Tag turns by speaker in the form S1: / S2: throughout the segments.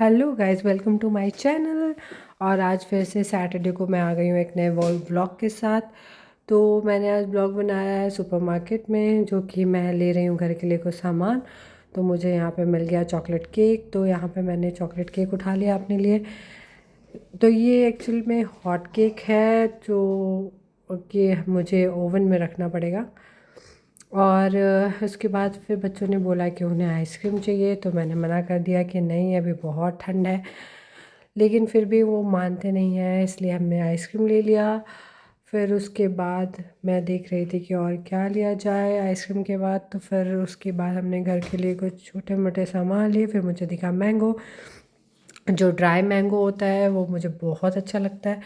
S1: Hello guys, welcome to my channel. और आज फिर से सैटरडे को मैं आ गई हूँ एक नए व्लॉग के साथ। तो मैंने आज ब्लॉग बनाया है सुपरमार्केट में, जो कि मैं ले रही हूँ घर के लिए कुछ सामान। तो मुझे यहाँ पे मिल गया चॉकलेट केक, तो यहाँ पे मैंने चॉकलेट केक उठा लिया अपने लिए। तो ये एक्चुअल में हॉट केक है, जो कि मुझे ओवन में रखना पड़ेगा। और उसके बाद फिर बच्चों ने बोला कि उन्हें आइसक्रीम चाहिए, तो मैंने मना कर दिया कि नहीं, अभी बहुत ठंड है। लेकिन फिर भी वो मानते नहीं हैं, इसलिए हमने आइसक्रीम ले लिया। फिर उसके बाद मैं देख रही थी कि और क्या लिया जाए आइसक्रीम के बाद। तो फिर उसके बाद हमने घर के लिए कुछ छोटे मोटे सामान लिए। फिर मुझे दिखा मैंगो, जो ड्राई मैंगो होता है वो मुझे बहुत अच्छा लगता है।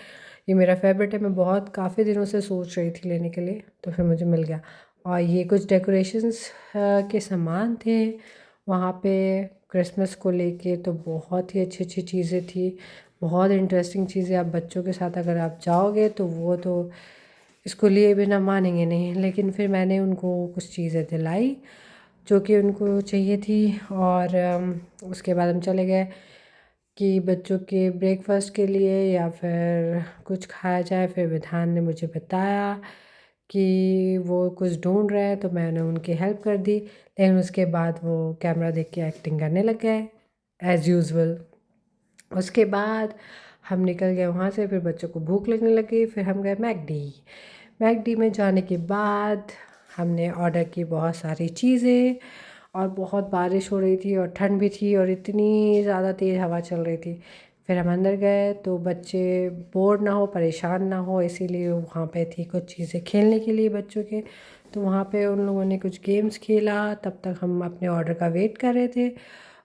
S1: ये मेरा फेवरेट है, मैं बहुत काफ़ी दिनों से सोच रही थी लेने के लिए, तो फिर मुझे मिल गया। और ये कुछ डेकोरेशंस के सामान थे वहाँ पे क्रिसमस को लेके, तो बहुत ही अच्छी अच्छी चीज़ें थी, बहुत इंटरेस्टिंग चीज़ें। आप बच्चों के साथ अगर आप जाओगे तो वो तो इसको लिए बिना मानेंगे नहीं। लेकिन फिर मैंने उनको कुछ चीज़ें दिलाई जो कि उनको चाहिए थी। और उसके बाद हम चले गए कि बच्चों के ब्रेकफास्ट के लिए या फिर कुछ खाया जाए। फिर विधान ने मुझे बताया कि वो कुछ ढूंढ रहे हैं, तो मैंने उनकी हेल्प कर दी। लेकिन उसके बाद वो कैमरा देख के एक्टिंग करने लग गए एज़ यूजुअल। उसके बाद हम निकल गए वहाँ से। फिर बच्चों को भूख लगने लगी, फिर हम गए मैकडी। मैकडी में जाने के बाद हमने ऑर्डर की बहुत सारी चीज़ें। और बहुत बारिश हो रही थी और ठंड भी थी और इतनी ज़्यादा तेज़ हवा चल रही थी। फिर हम अंदर गए तो बच्चे बोर ना हो, परेशान ना हो, इसीलिए वहाँ पे थी कुछ चीज़ें खेलने के लिए बच्चों के। तो वहाँ पे उन लोगों ने कुछ गेम्स खेला, तब तक हम अपने ऑर्डर का वेट कर रहे थे।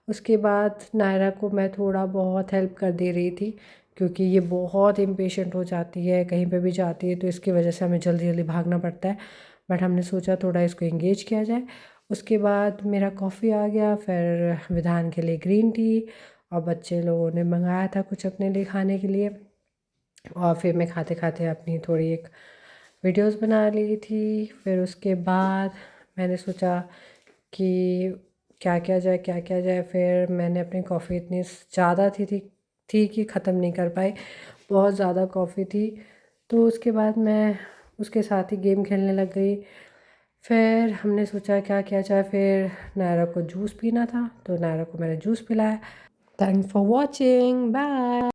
S1: उसके बाद नायरा को मैं थोड़ा बहुत हेल्प कर दे रही थी, क्योंकि ये बहुत इम्पेशेंट हो जाती है कहीं पे भी जाती है, तो इसकी वजह से हमें जल्दी जल्दी भागना पड़ता है। बट हमने सोचा थोड़ा इसको एंगेज किया जाए। उसके बाद मेरा कॉफ़ी आ गया, फिर विधान के लिए ग्रीन टी, और बच्चे लोगों ने मंगाया था कुछ अपने लिए खाने के लिए। और फिर मैं खाते खाते अपनी थोड़ी एक वीडियोस बना ली थी। फिर उसके बाद मैंने सोचा कि क्या किया जाए, क्या किया जाए। फिर मैंने अपनी कॉफ़ी इतनी ज़्यादा थी कि ख़त्म नहीं कर पाई, बहुत ज़्यादा कॉफ़ी थी। तो उसके बाद मैं उसके साथ ही गेम खेलने लग गई। फिर हमने सोचा क्या किया जाए। फिर नायरा को जूस पीना था, तो नायरा को मैंने जूस पिलाया। Thanks for watching, bye.